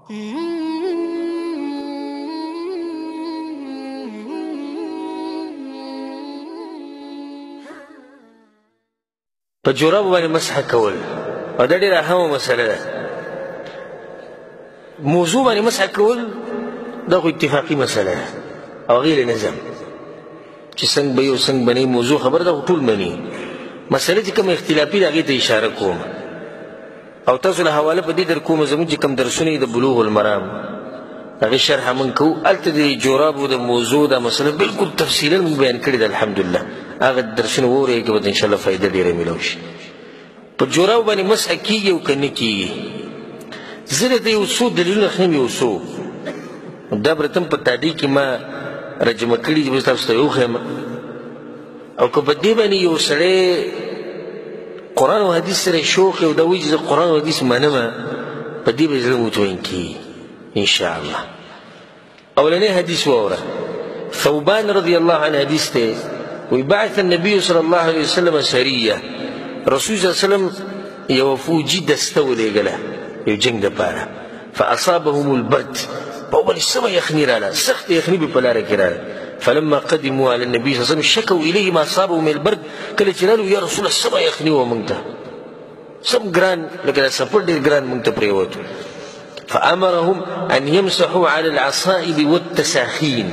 په جوراب باندې مسح کول او دا ډېره اهمه مسله ده. موضوع باندې مسح کول دا خو اتفاقي مسله ده او غیر نظم چې څنګه به یو څنګه به نه موضوع خبره ده ټول مني. مسله چې کوم اختلافي ده هغې ته اشاره کوم او تاسو له حواله په دې در کوم زموږ چې کوم درسونه د بلوغ المرام هغې شرحه موږ کوو هلته د جورابو د موضوع دا مسله بلکل تفصیلا موږ بیان کړې ده. الحمدلله هغه درسونه واورئ که به انشاءالله فایده ډېره میلاو شي. په جورابو باندې مسح کېږي او که نه کېږي. زه درته یو څو دلیلونه ښیم یو څو دا برتم په تادی کې ما راجمع کړي چې بس تاسو ته وښیم او که په دې باندې یو سړی قرآن او حدیث سره شوق او دا وایي چې زه قرآن او حدیث منمه په دې به زړه مطمئن کېږي انشاءالله. اولنی حدیث واوره ثوبان رضی الله عنه حدیث دی وی بعث النبي صلی الله علیه وسلم سریه رسول صلی الله علیه وسلم یو فوجي دسته ولېږله یو جنګ دپاره فاصابهم البرد په باندې سمه یخني راله سخت یخني به په لاره کې راله فلما قدموا على النبي صلی الله علیه وسلم شکوا الیه ما اصابهم من البرد کله چې رالو یا رسول الله سمه یخني وه موږ ته سم ګران لکه دا سفر ډېر ګران موږ ته پرېوت فامرهم ان يمسحوا على العصائب والتساخين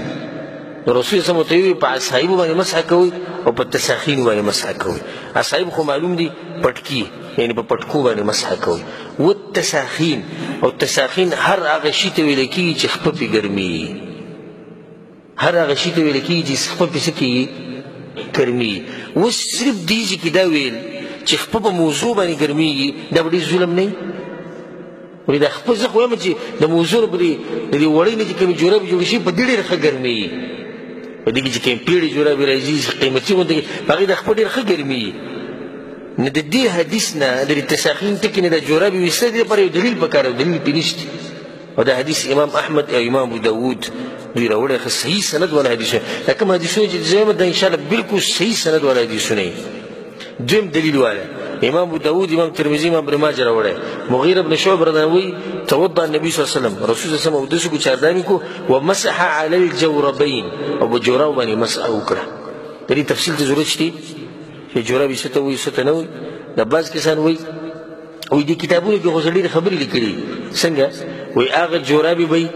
رسول صلی الله علیه وسلم په عصایب باندې مسح کوي او په تساخین باندې مسح کوي. عصایب خو معلوم دي پټکی یعنی په پټکو باندې مسح کوي. والتساخین او تساخین هر هغه شي ته ویل کېږي چې خپه پې ګرمېږي هر هغه شي ته ویل کېږي چې خپه پې څه کېږي ګرمېږي. اوس صرف دې ځای کې دا ویل چې خپه په موضوع باندې ګرمېږي دا به ډېر ظلم نه وي. ولې دا خپه زه خو وایم چې د موضوع په د دې وړۍ نه چې کومې جورابې جوړې شي په دې ډېر ښه ګرمېږي په دې کې چې کومې پیړې جورابې راځي قیمتي غوندې په هغې د خپه ډېر ښه ګرمېږي. نو د دې حدیث نه د تساخین ټکي نه د جورابې ویسته دې لپاره یو دلیل پکار او دلیل پرې نشته. او دا حدیث امام احمد او امام ابو داود دوی راوړی ښه صحیح سند والا حدیثونه دا کوم حدیثونه چې زه وایم دا انشاءالله بلکل صحیح سند والا حدیثونه وي. دویم دلیل والا امام ابو داود امام ترمذي امام ابن ماجه راوړی مغیره بن شعبه رضی توضا النبي صلی الله علیه وسلم رسول صلی الله علیه وسلم اودس کو چاردانی کو ومسح علی الجوربین او په جوراب باندې مسح وکړه. د دې تفصیل ته ضرورت شته چې جوراب یې څه ته وایي څه ته نه وایي. دا بعض کسان وایي وایي دې کتابونو کې خو ډېرې خبرې لیکلي څنګه وایي هغه جورابې به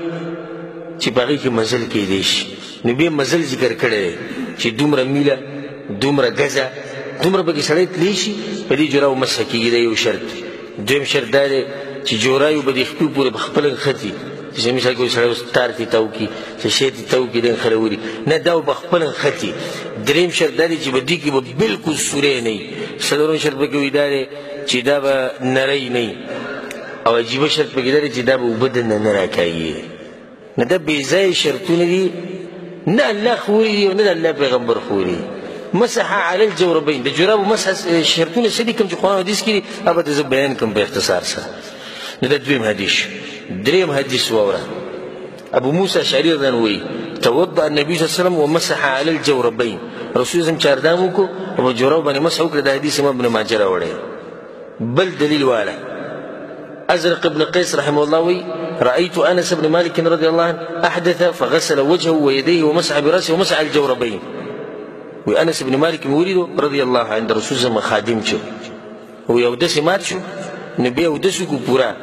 چې په هغې کې مزل کېدی شي نو بیا مزل ذکر کړی دی چې دومره میله دومره ګزه دومره پکې سړی تلی شي په دې جورابو مسح کېږي دا یو شرط. دویم شرط دا دی چې جورابې به د خپې پورې په خپله نښتي چې مثال کې سړی اوس تار تې تاو کړي چې شی تې تاو کړي د خلوري نه دا به په خپله نښتي. دریم شرط دا دی چې په دې کې به بلکل سوری نه وي. څلورم شرط پکې وي دا دی چې دا به نری نه وي او عجیبه شرط پکې دا دی چې دا به اوبه دننه نه راکاږي. نه دا بې ځایه شرطونه دي نه الله خوري دي او نه د الله پیغمبر خوري. مسح على الجوربين د جورابو مسح شرطونه څه دي کوم چې قرآن حدیث کې دي هغه به زه بیان کوم په اختصار سره. نو دا دویم حدیث. دریم حدیث واوره ابو موسی اشعري رضی الله عنه وایي توضا النبي صلی الله علیه وسلم ومسح على الجوربين رسول الله چاردام وکړو او په جورابو باندې مسح وکړه. دا حدیث امام ابن ماجه راوړی. بل دلیل والا ازرق ابن قيس رحمه الله وي رايت انس بن مالك رضي الله عنه احدث فغسل وجهه ويديه ومسح براسه ومسح الجوربين. وانس بن مالك مولد رضي الله عنه رسول الله خادم شو ويودس مات شو نبي يودسك پورا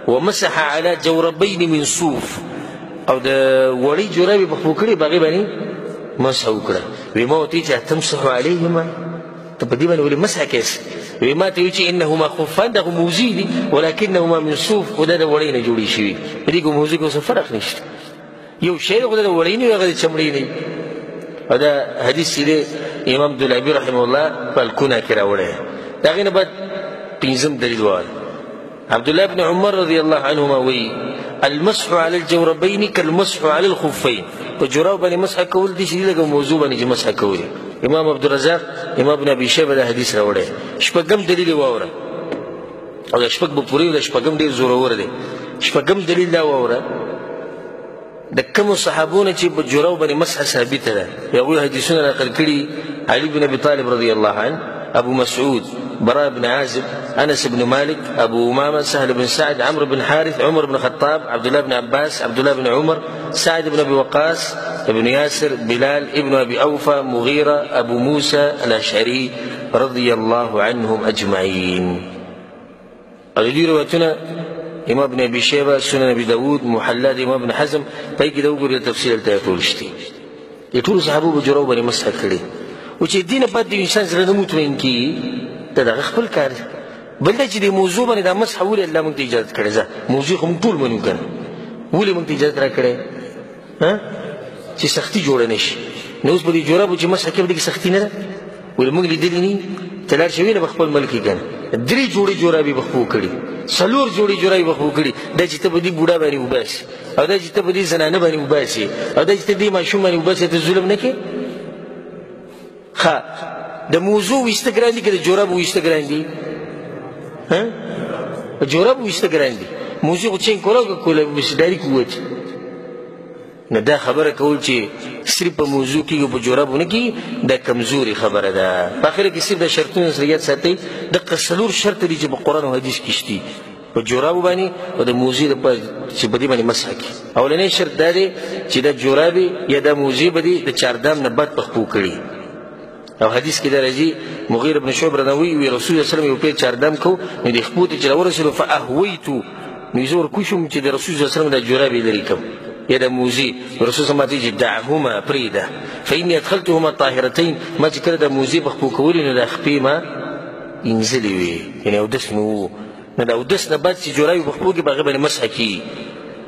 ومسح على جوربين من صوف او د وړي جورابي په خوکړي باغې باندې مسح وکړه. وما وتيجه تمسح عليهما ته په دې باندې ولې مسح کیس وما تيجي انهما خفان دغه موزي دي ولكنهما من صوف ودا د وړي نه جوړي شي. په دې کې موزي کو څه فرق نشته یو شی خو د وړي نه هغه چمړي نه. هذا حديث سيدي امام دولابي رحمه الله فالكنا كرا وړه. دا غینه بعد پنځم دلیل وایي عبد الله بن عمر رضي الله عنهما وی المسح على الجوربين كالمسح على الخفين. په جوراب باندې مسح کول دي چې لږه موضوع باندې مسح کول. امام عبد الرزاق امام ابن ابي شيبه دا حدیث راوړی. شپږم دلیل واوره او دا شپږ به پوری دا شپږم ډیر زورور دی. شپږم دلیل دا واوره د کوم صحابونه چې په جوراب باندې مسح ثابت ده. یو حدیثونه نقل کړي علي بن ابي طالب رضی الله عنه ابو مسعود براء بن عازب، أنس بن مالك، أبو أمامة، سهل بن سعد، عمرو بن حارث، عمر بن الخطاب، عبد الله بن عباس، عبد الله بن عمر، سعد بن أبي وقاص، ابن ياسر، بلال ابن أبي أوفى، مغيرة، أبو موسى الأشعري رضي الله عنهم أجمعين. دي روایتونه امام ابن ابي شيبه، سنن ابي داود، محلى د امام ابن حزم پای کې دا وګورئ تفصیل ته ټول شته. د ټول صحابه په جوړو باندې مسح کړي او چې دین په دې انسان سره نه مطمئن کی ته دا خپل کار بل دا چې د موضوع باندې دا مسح ولې الله موږ ته اجازه کړې ده. موضوع هم ټول منو کنه ولې موږ ته اجازه را کړې ها چې سختي جوړ نه شي. نو اوس په دې جوړه چې مسح کې د سختي نه ده ولې موږ لیدلې نه تلار شوی نه خپل ملک کنه درې جوړې جوړابي بخو کړي څلور جوړې جوړابي بخو کړي د چې ته په دې بوډا باندې وباسي او د چې ته په دې زنانه باندې وباسي او د چې ته دې ماشوم باندې وباسي ته ظلم نه کې. ښه د موضوع وسته ګران دي که د جوړابو وسته ګران دي؟ ها جوړابو وسته ګران دي موضوع خو چین کوله وسداري قوت نه. دا خبره کول چې صرف په موضوع کې په جوړابونه کې دا کمزوري خبره ده. په اخر کې صرف د شرطونو سره یاد ساتئ د قصلور شرط دي چې په قرآن او حدیث کې شته په جوړابو باندې او د موضوع چې په دې باندې مسح کې. اولنی شرط دا دی چې د جوړابي یا د موضوع باندې د چاردام نه بعد پخپو کړي. او حدیث کې درځي مغیر بن شعبه رضی الله عنه رسول الله صلی الله علیه وسلم یو په چاردام کو نو د خپوت چې ورسره فاهویتو نو زور کوشم چې د رسول الله صلی الله علیه وسلم د جوړابي لري کوم یا د موزي رسول الله صلی دعهما پریده فإني ادخلتهما طاهرتين ما چې کړه د موزي په خپو کولو نه د خپې ما انزلي وي یعنی اودس مو نه د اودس نه بعد چې جوړاوي په خپو کې به هغه باندې مسح کي.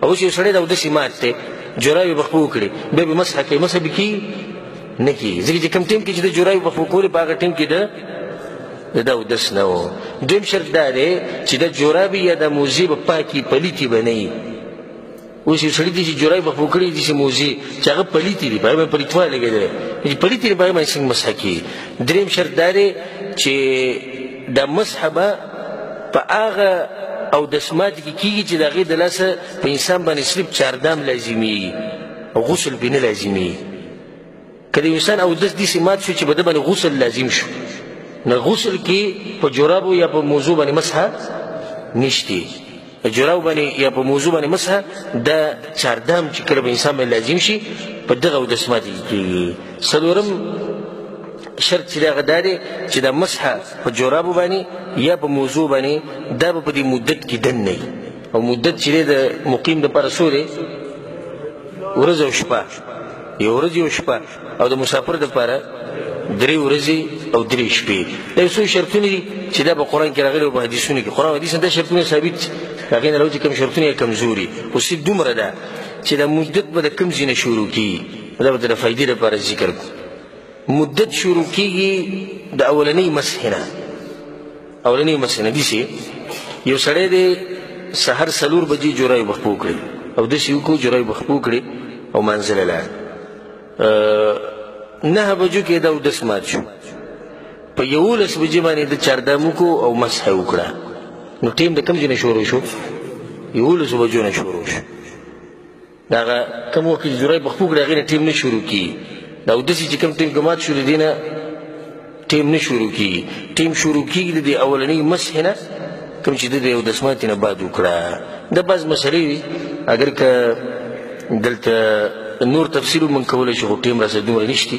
او چې یو سړی د اودس مات دی جوړاوي په خپو کړي بیا به مسح کوي مسح به کي نه کي ځکه چې کوم ټیم کې چې د جوړاوي په خپو کولو په هغه ټیم کې د اودس نه و. دویم شرط دا دی چې د جوړاوي یا د موزي به پاکي پلیتي به نه وي. اوس یو سړی دی چې جوړای به پوکړي دي چې موزي چې هغه پلیتي دي باید پلیتواله لګیدل چې پلیتي باید باندې څنګه مسح کی. دریم شرط دا دی چې د مسح به په هغه او د سمات کې کیږي چې د هغې د لاسه په انسان باندې صرف چاردام لازمي او غسل به نه لازمي. که د انسان او دس داسې مات شو چې په ده باندې غسل لازم شو نو غسل کې په جورابو یا په موضوع باندې مسح نشته. جوړاو باندې یا په موضوع باندې مسح د چاردام چې کله به انسان باندې لازم شي په دغه اودس ماتې کېږي. څلورم شرط چې دغه دا دی چې د مسح په جورابو باندې یا په موضوع باندې دا به په دې مدت کې دننه وي او مدت چې دی د مقیم دپاره څو دی ورځ او شپه یو ورځ یو شپه او د مسافر دپاره 3 ورځې او 3 شپې. دا یو څو شرطونه دي چې دا په قرآن کې راغلي او په حدیثونو کې قرآن حدیث دا شرطونه ثابت هغې نه راوځي کوم شرطونه یې کمزوري خو صرف دومره ده چې دا مدت به د کوم ځای نه شروع کېږي. دا به د فایدې لپاره ذکر کړو. مدت شروع کېږي د اولنۍ مسح نه. اولنۍ مسح نه داسې یو سړی دی سحر 4 بجې جوړای بخپو کړي او داسې وکړو جوړای بخپو کړي او منزله لاړ 9 بجو کې د اودس مات شو په 11 بجې باندې د چاردام وکړو او مسح یې وکړه نو ټیم د کوم ځای نه شروع شو 11 بجو نه شروع شو. د هغه کوم وخت چې جوړای بخپو کړي هغې نه ټیم نه شروع کېږي. د اودسې چې کوم ټیم کې مات شو د دې نه ټیم نه شروع کېږي. ټیم شروع کېږي د دې اولنۍ مسح نه کوم چې د اودس ماتې نه بعد وکړه. د بعض مسلې وي اگر که دلته نور تفصیل من کولی شو خو ټیم راسره دومره نشته